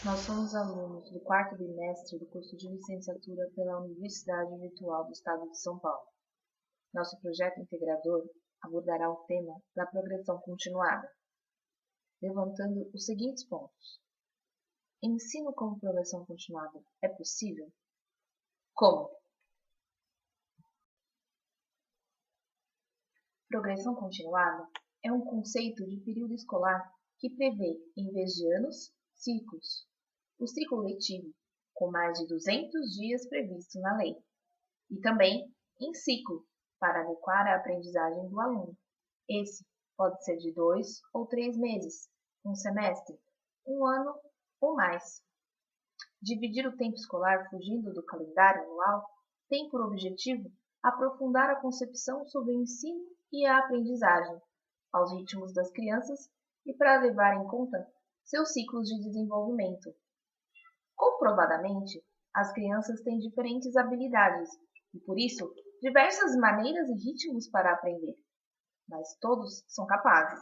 Nós somos alunos do quarto bimestre do curso de licenciatura pela Universidade Virtual do Estado de São Paulo. Nosso projeto integrador abordará o tema da progressão continuada, levantando os seguintes pontos. Ensino como progressão continuada é possível? Como? Progressão continuada é um conceito de período escolar que prevê, em vez de anos, ciclos. O ciclo letivo, com mais de 200 dias previsto na lei, e também em ciclo, para adequar a aprendizagem do aluno. Esse pode ser de 2 ou 3 meses, um semestre, um ano ou mais. Dividir o tempo escolar fugindo do calendário anual tem por objetivo aprofundar a concepção sobre o ensino e a aprendizagem, aos ritmos das crianças e para levar em conta seus ciclos de desenvolvimento. Comprovadamente, as crianças têm diferentes habilidades e, por isso, diversas maneiras e ritmos para aprender, mas todos são capazes.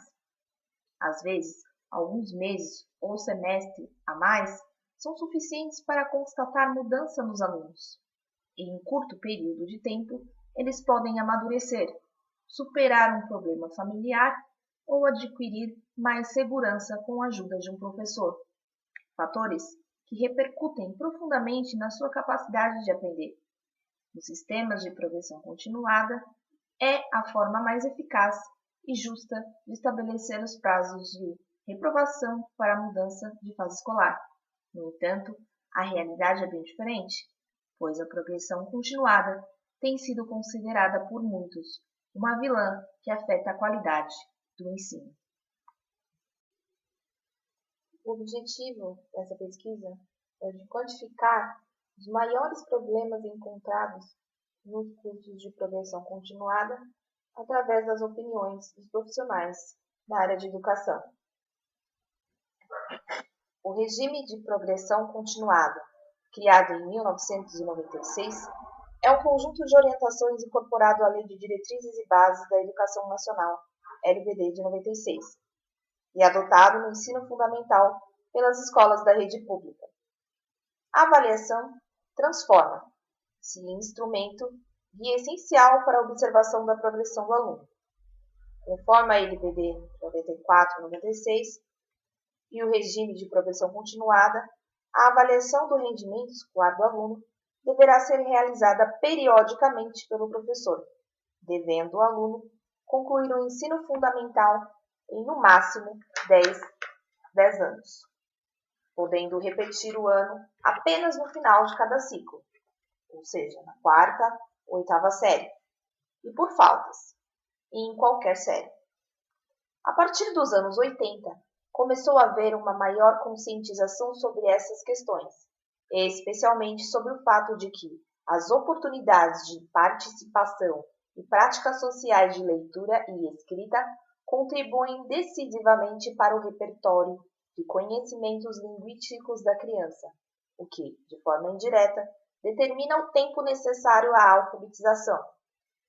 Às vezes, alguns meses ou semestre a mais são suficientes para constatar mudança nos alunos. E em curto período de tempo, eles podem amadurecer, superar um problema familiar ou adquirir mais segurança com a ajuda de um professor. Fatores que repercutem profundamente na sua capacidade de aprender. Os sistemas de progressão continuada é a forma mais eficaz e justa de estabelecer os prazos de reprovação para a mudança de fase escolar. No entanto, a realidade é bem diferente, pois a progressão continuada tem sido considerada por muitos uma vilã que afeta a qualidade do ensino. O objetivo dessa pesquisa é de quantificar os maiores problemas encontrados nos cursos de progressão continuada através das opiniões dos profissionais da área de educação. O regime de progressão continuada, criado em 1996, é um conjunto de orientações incorporado à Lei de Diretrizes e Bases da Educação Nacional, LDB de 96, e adotado no ensino fundamental pelas escolas da rede pública. A avaliação transforma-se em instrumento e essencial para a observação da progressão do aluno. Conforme a LDB 94/96 e o regime de progressão continuada, a avaliação do rendimento escolar do aluno deverá ser realizada periodicamente pelo professor, devendo o aluno concluir o ensino fundamental em no máximo 10 anos, podendo repetir o ano apenas no final de cada ciclo, ou seja, na quarta ou oitava série, e por faltas, e em qualquer série. A partir dos anos 80, começou a haver uma maior conscientização sobre essas questões, especialmente sobre o fato de que as oportunidades de participação e práticas sociais de leitura e escrita contribuem decisivamente para o repertório de conhecimentos linguísticos da criança, o que, de forma indireta, determina o tempo necessário à alfabetização.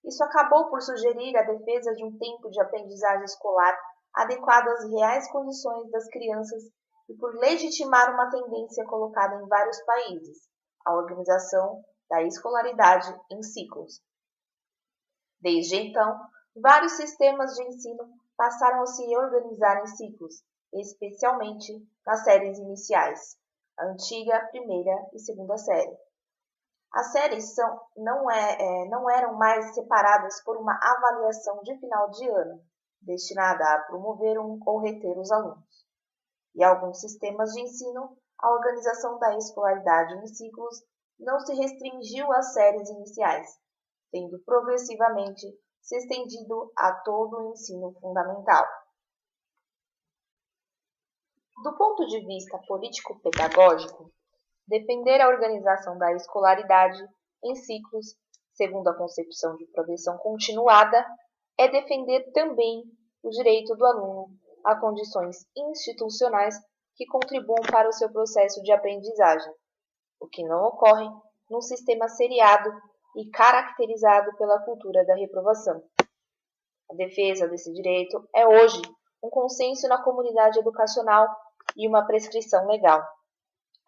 Isso acabou por sugerir a defesa de um tempo de aprendizagem escolar adequado às reais condições das crianças e por legitimar uma tendência colocada em vários países, a organização da escolaridade em ciclos. Desde então, vários sistemas de ensino passaram a se organizar em ciclos, especialmente nas séries iniciais, a antiga primeira e segunda série. As séries não eram mais separadas por uma avaliação de final de ano, destinada a promover ou reter os alunos. E alguns sistemas de ensino, a organização da escolaridade em ciclos não se restringiu às séries iniciais, tendo progressivamente se estendido a todo o ensino fundamental. Do ponto de vista político-pedagógico, defender a organização da escolaridade em ciclos, segundo a concepção de progressão continuada, é defender também o direito do aluno a condições institucionais que contribuam para o seu processo de aprendizagem, o que não ocorre num sistema seriado e caracterizado pela cultura da reprovação. A defesa desse direito é hoje um consenso na comunidade educacional e uma prescrição legal.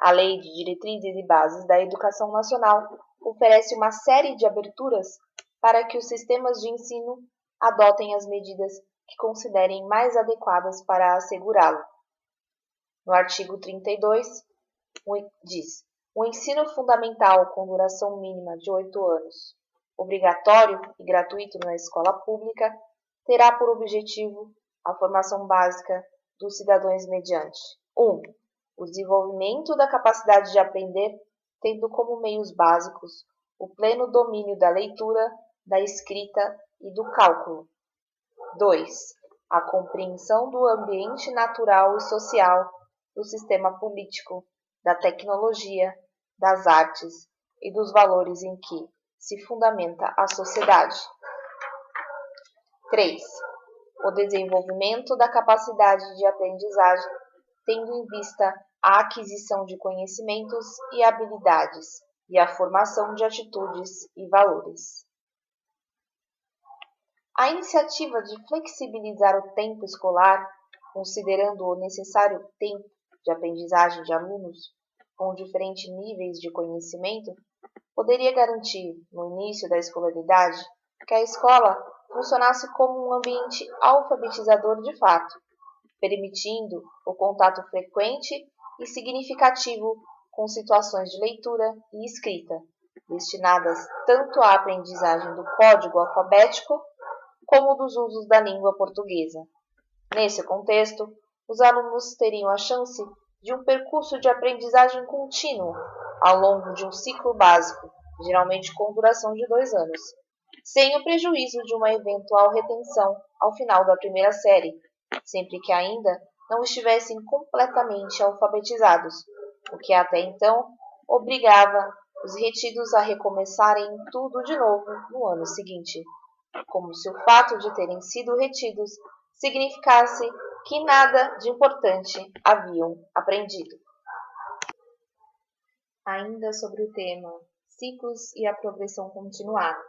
A Lei de Diretrizes e Bases da Educação Nacional oferece uma série de aberturas para que os sistemas de ensino adotem as medidas que considerem mais adequadas para assegurá-lo. No artigo 32, diz: o ensino fundamental com duração mínima de 8 anos, obrigatório e gratuito na escola pública, terá por objetivo a formação básica dos cidadãos mediante 1. O desenvolvimento da capacidade de aprender, tendo como meios básicos o pleno domínio da leitura, da escrita e do cálculo. 2. A compreensão do ambiente natural e social, do sistema político, da tecnologia, das artes e dos valores em que se fundamenta a sociedade. 3. O desenvolvimento da capacidade de aprendizagem, tendo em vista a aquisição de conhecimentos e habilidades e a formação de atitudes e valores. A iniciativa de flexibilizar o tempo escolar, considerando o necessário tempo de aprendizagem de alunos com diferentes níveis de conhecimento, poderia garantir, no início da escolaridade, que a escola funcionasse como um ambiente alfabetizador de fato, permitindo o contato frequente e significativo com situações de leitura e escrita, destinadas tanto à aprendizagem do código alfabético como dos usos da língua portuguesa. Nesse contexto, os alunos teriam a chance de um percurso de aprendizagem contínuo ao longo de um ciclo básico, geralmente com duração de 2 anos, sem o prejuízo de uma eventual retenção ao final da primeira série, sempre que ainda não estivessem completamente alfabetizados, o que até então obrigava os retidos a recomeçarem tudo de novo no ano seguinte, como se o fato de terem sido retidos significasse que nada de importante haviam aprendido. Ainda sobre o tema ciclos e a progressão continuada.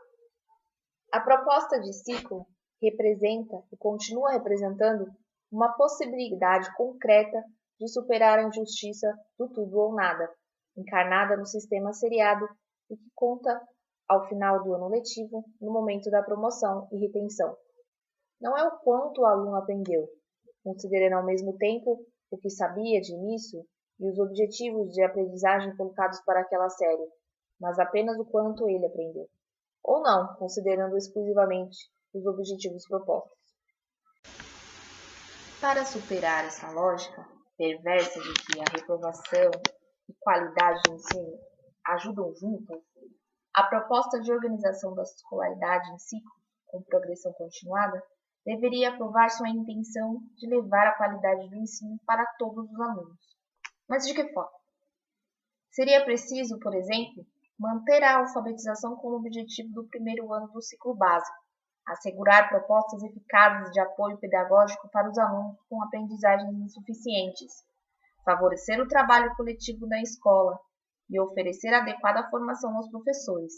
A proposta de ciclo representa e continua representando uma possibilidade concreta de superar a injustiça do tudo ou nada, encarnada no sistema seriado e que conta ao final do ano letivo, no momento da promoção e retenção. Não é o quanto o aluno aprendeu, considerando ao mesmo tempo o que sabia de início e os objetivos de aprendizagem colocados para aquela série, mas apenas o quanto ele aprendeu, ou não, considerando exclusivamente os objetivos propostos. Para superar essa lógica perversa de que a reprovação e qualidade de ensino ajudam juntas, a proposta de organização da escolaridade em ciclo, com progressão continuada, deveria aprovar sua intenção de levar a qualidade do ensino para todos os alunos. Mas de que forma? Seria preciso, por exemplo, manter a alfabetização como objetivo do primeiro ano do ciclo básico, assegurar propostas eficazes de apoio pedagógico para os alunos com aprendizagens insuficientes, favorecer o trabalho coletivo na escola e oferecer adequada formação aos professores.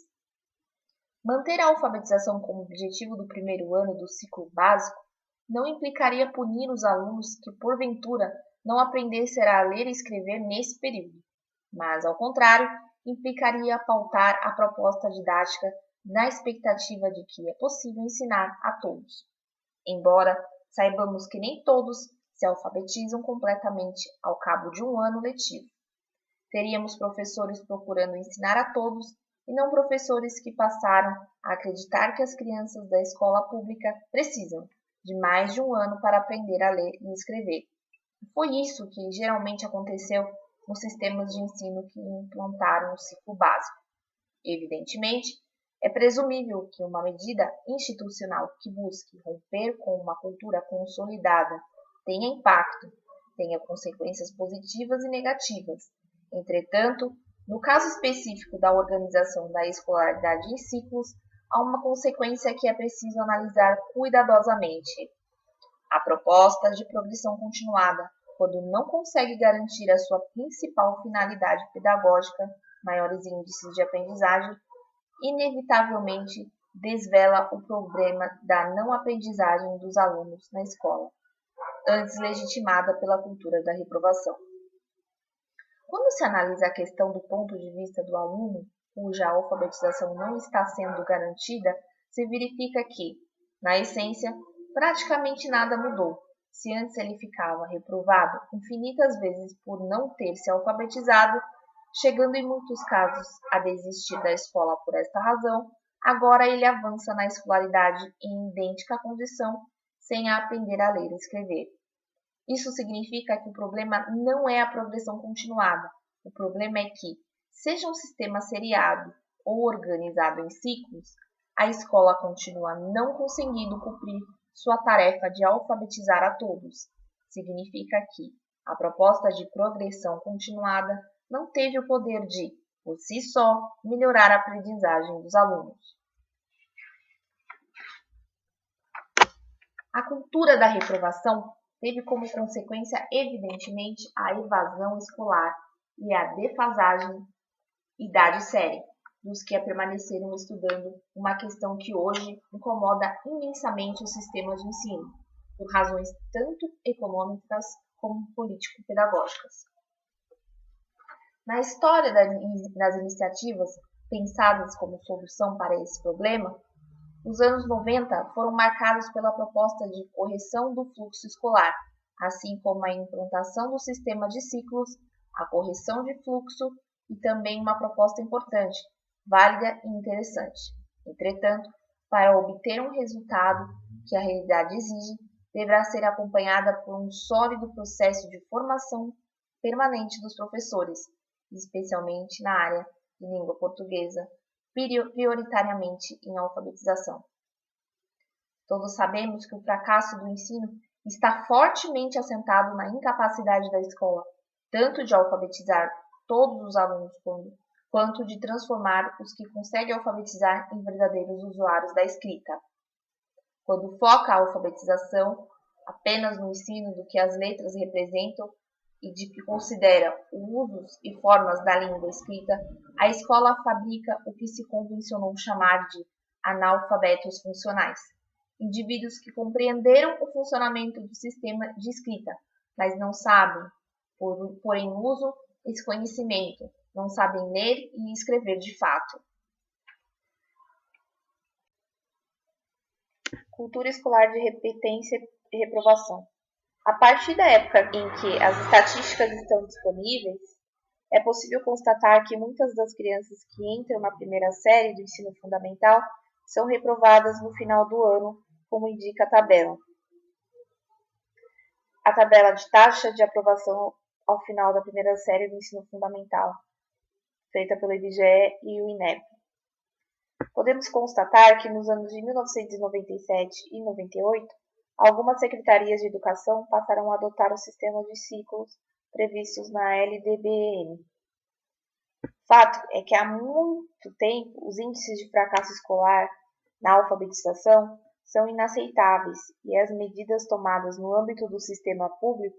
Manter a alfabetização como objetivo do primeiro ano do ciclo básico não implicaria punir os alunos que, porventura, não aprendessem a ler e escrever nesse período, mas, ao contrário, implicaria pautar a proposta didática na expectativa de que é possível ensinar a todos. Embora saibamos que nem todos se alfabetizam completamente ao cabo de um ano letivo. Teríamos professores procurando ensinar a todos e não professores que passaram a acreditar que as crianças da escola pública precisam de mais de um ano para aprender a ler e escrever. Foi isso que geralmente aconteceu nos sistemas de ensino que implantaram o ciclo básico. Evidentemente, é presumível que uma medida institucional que busque romper com uma cultura consolidada tenha impacto, tenha consequências positivas e negativas. Entretanto, no caso específico da organização da escolaridade em ciclos, há uma consequência que é preciso analisar cuidadosamente. A proposta de progressão continuada, quando não consegue garantir a sua principal finalidade pedagógica, maiores índices de aprendizagem, inevitavelmente desvela o problema da não aprendizagem dos alunos na escola, antes legitimada pela cultura da reprovação. Quando se analisa a questão do ponto de vista do aluno, cuja alfabetização não está sendo garantida, se verifica que, na essência, praticamente nada mudou. Se antes ele ficava reprovado infinitas vezes por não ter se alfabetizado, chegando em muitos casos a desistir da escola por esta razão, agora ele avança na escolaridade em idêntica condição, sem aprender a ler e escrever. Isso significa que o problema não é a progressão continuada. O problema é que, seja um sistema seriado ou organizado em ciclos, a escola continua não conseguindo cumprir sua tarefa de alfabetizar a todos. Significa que a proposta de progressão continuada não teve o poder de, por si só, melhorar a aprendizagem dos alunos. A cultura da reprovação teve como consequência, evidentemente, a evasão escolar e a defasagem idade séria dos que permaneceram estudando uma questão que hoje incomoda imensamente o sistema de ensino, por razões tanto econômicas como político-pedagógicas. Na história das iniciativas pensadas como solução para esse problema, os anos 90 foram marcados pela proposta de correção do fluxo escolar, assim como a implantação do sistema de ciclos, a correção de fluxo e também uma proposta importante, válida e interessante. Entretanto, para obter um resultado que a realidade exige, deverá ser acompanhada por um sólido processo de formação permanente dos professores, especialmente na área de língua portuguesa, prioritariamente em alfabetização. Todos sabemos que o fracasso do ensino está fortemente assentado na incapacidade da escola, tanto de alfabetizar todos os alunos quanto de transformar os que conseguem alfabetizar em verdadeiros usuários da escrita. Quando foca a alfabetização apenas no ensino do que as letras representam e de que considera os usos e formas da língua escrita, a escola fabrica o que se convencionou chamar de analfabetos funcionais, indivíduos que compreenderam o funcionamento do sistema de escrita, mas não sabem pôr em uso esse conhecimento, não sabem ler e escrever de fato. Cultura escolar de repetência e reprovação. A partir da época em que as estatísticas estão disponíveis, é possível constatar que muitas das crianças que entram na primeira série do ensino fundamental são reprovadas no final do ano, como indica a tabela. A tabela de taxa de aprovação ao final da primeira série do ensino fundamental, feita pelo IBGE e o INEP. Podemos constatar que nos anos de 1997 e 98, algumas secretarias de educação passaram a adotar o sistema de ciclos previstos na LDBM. Fato é que há muito tempo os índices de fracasso escolar na alfabetização são inaceitáveis e as medidas tomadas no âmbito do sistema público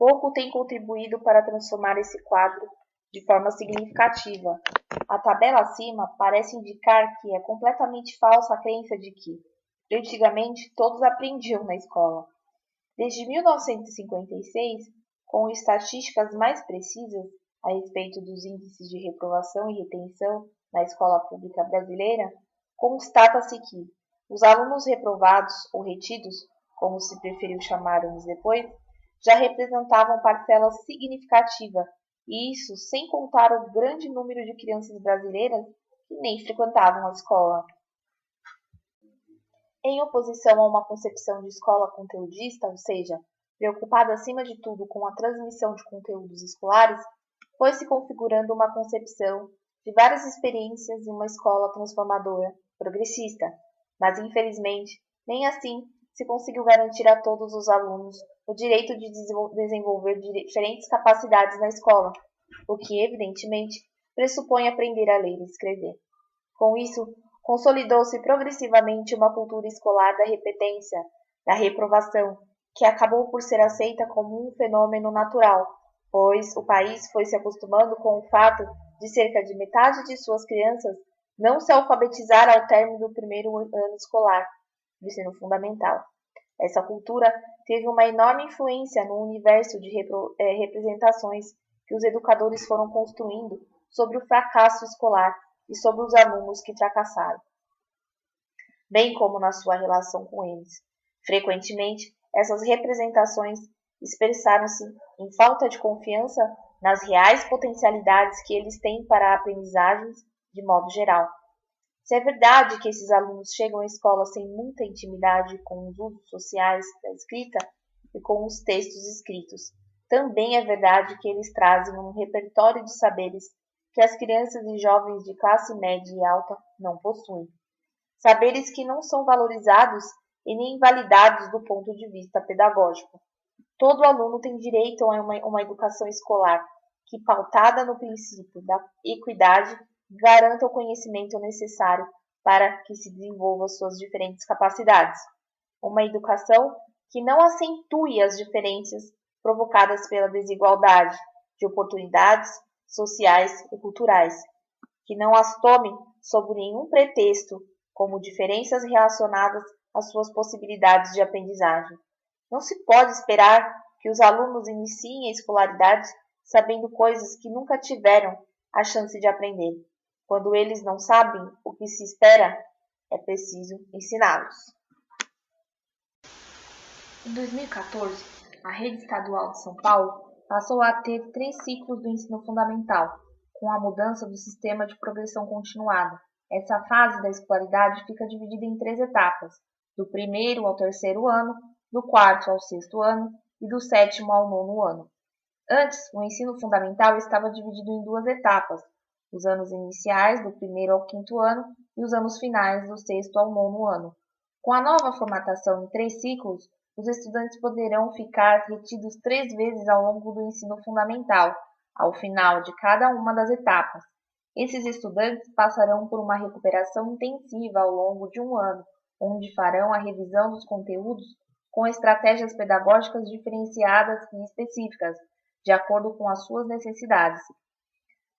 pouco têm contribuído para transformar esse quadro de forma significativa. A tabela acima parece indicar que é completamente falsa a crença de que, antigamente, todos aprendiam na escola. Desde 1956, com estatísticas mais precisas a respeito dos índices de reprovação e retenção na escola pública brasileira, constata-se que os alunos reprovados ou retidos, como se preferiu chamar anos depois, já representavam parcela significativa, e isso sem contar o grande número de crianças brasileiras que nem frequentavam a escola. Em oposição a uma concepção de escola conteudista, ou seja, preocupada acima de tudo com a transmissão de conteúdos escolares, foi se configurando uma concepção de várias experiências em uma escola transformadora, progressista, mas infelizmente nem assim se conseguiu garantir a todos os alunos o direito de desenvolver diferentes capacidades na escola, o que evidentemente pressupõe aprender a ler e escrever. Com isso, consolidou-se progressivamente uma cultura escolar da repetência, da reprovação, que acabou por ser aceita como um fenômeno natural, pois o país foi se acostumando com o fato de cerca de metade de suas crianças não se alfabetizar ao término do primeiro ano escolar do ensino fundamental. Essa cultura teve uma enorme influência no universo de representações que os educadores foram construindo sobre o fracasso escolar e sobre os alunos que fracassaram, bem como na sua relação com eles. Frequentemente, essas representações expressaram-se em falta de confiança nas reais potencialidades que eles têm para a aprendizagem de modo geral. Se é verdade que esses alunos chegam à escola sem muita intimidade com os usos sociais da escrita e com os textos escritos, também é verdade que eles trazem um repertório de saberes que as crianças e jovens de classe média e alta não possuem. Saberes que não são valorizados e nem validados do ponto de vista pedagógico. Todo aluno tem direito a uma educação escolar que, pautada no princípio da equidade, garanta o conhecimento necessário para que se desenvolva suas diferentes capacidades. Uma educação que não acentue as diferenças provocadas pela desigualdade de oportunidades sociais e culturais, que não as tome sob nenhum pretexto como diferenças relacionadas às suas possibilidades de aprendizagem. Não se pode esperar que os alunos iniciem a escolaridade sabendo coisas que nunca tiveram a chance de aprender. Quando eles não sabem o que se espera, é preciso ensiná-los. Em 2014, a Rede Estadual de São Paulo passou a ter 3 ciclos do ensino fundamental, com a mudança do sistema de progressão continuada. Essa fase da escolaridade fica dividida em 3 etapas, do 1º ao 3º ano, do 4º ao 6º ano e do 7º ao 9º ano. Antes, o ensino fundamental estava dividido em 2 etapas, os anos iniciais, do 1º ao 5º ano, e os anos finais, do 6º ao 9º ano. Com a nova formatação em 3 ciclos, os estudantes poderão ficar retidos 3 vezes ao longo do ensino fundamental, ao final de cada uma das etapas. Esses estudantes passarão por uma recuperação intensiva ao longo de um ano, onde farão a revisão dos conteúdos com estratégias pedagógicas diferenciadas e específicas, de acordo com as suas necessidades.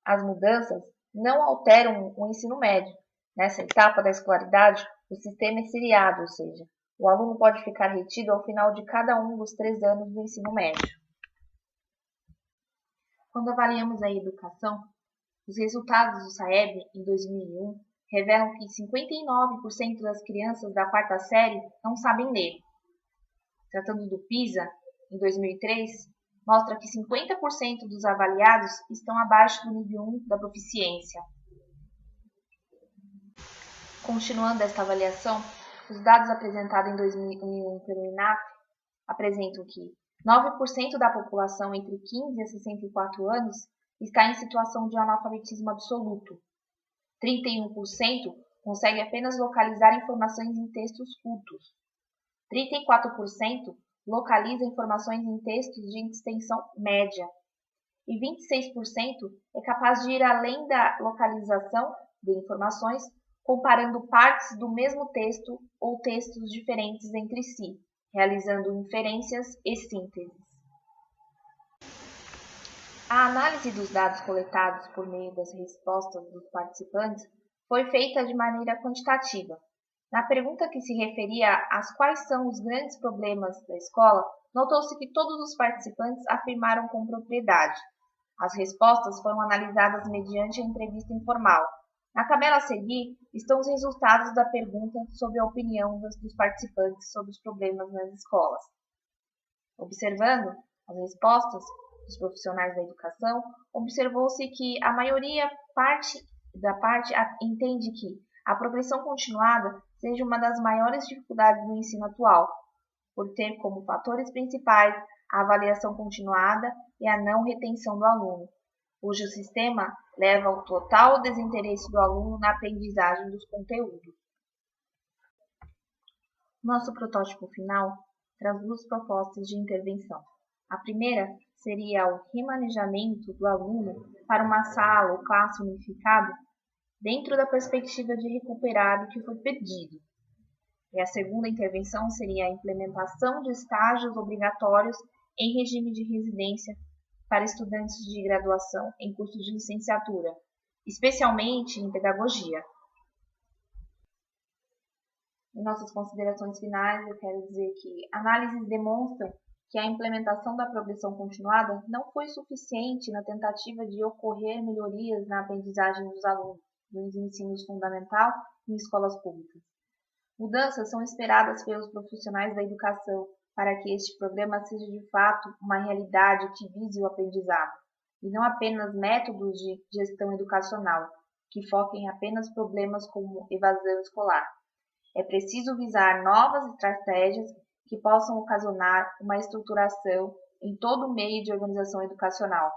As mudanças não alteram o ensino médio. Nessa etapa da escolaridade, o sistema é seriado, ou seja, o aluno pode ficar retido ao final de cada um dos 3 anos do ensino médio. Quando avaliamos a educação, os resultados do SAEB em 2001 revelam que 59% das crianças da 4ª série não sabem ler. Tratando do PISA, em 2003, mostra que 50% dos avaliados estão abaixo do nível 1 da proficiência. Continuando esta avaliação, os dados apresentados em 2001 pelo INAF apresentam que 9% da população entre 15 e 64 anos está em situação de analfabetismo absoluto. 31% consegue apenas localizar informações em textos cultos. 34% localiza informações em textos de extensão média. E 26% é capaz de ir além da localização de informações, comparando partes do mesmo texto ou textos diferentes entre si, realizando inferências e sínteses. A análise dos dados coletados por meio das respostas dos participantes foi feita de maneira quantitativa. Na pergunta que se referia a quais são os grandes problemas da escola, notou-se que todos os participantes afirmaram com propriedade. As respostas foram analisadas mediante a entrevista informal. Na tabela a seguir estão os resultados da pergunta sobre a opinião dos participantes sobre os problemas nas escolas. Observando as respostas dos profissionais da educação, observou-se que a maioria parte entende que a progressão continuada seja uma das maiores dificuldades do ensino atual, por ter como fatores principais a avaliação continuada e a não retenção do aluno, cujo sistema leva ao total desinteresse do aluno na aprendizagem dos conteúdos. Nosso protótipo final traz 2 propostas de intervenção. A primeira seria o remanejamento do aluno para uma sala ou classe unificada dentro da perspectiva de recuperar o que foi perdido. E a segunda intervenção seria a implementação de estágios obrigatórios em regime de residência para estudantes de graduação em cursos de licenciatura, especialmente em pedagogia. Em nossas considerações finais, eu quero dizer que análises demonstram que a implementação da progressão continuada não foi suficiente na tentativa de ocorrer melhorias na aprendizagem dos alunos nos ensinos fundamental e em escolas públicas. Mudanças são esperadas pelos profissionais da educação para que este programa seja de fato uma realidade que vise o aprendizado, e não apenas métodos de gestão educacional, que foquem apenas problemas como evasão escolar. É preciso visar novas estratégias que possam ocasionar uma estruturação em todo o meio de organização educacional,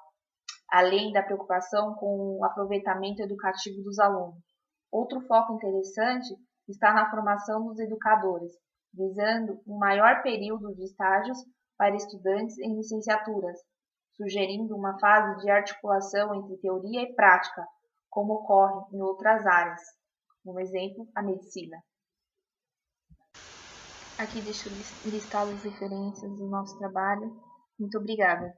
além da preocupação com o aproveitamento educativo dos alunos. Outro foco interessante está na formação dos educadores, visando um maior período de estágios para estudantes em licenciaturas, sugerindo uma fase de articulação entre teoria e prática, como ocorre em outras áreas, como exemplo, a medicina. Aqui deixo listadas as referências do nosso trabalho. Muito obrigada.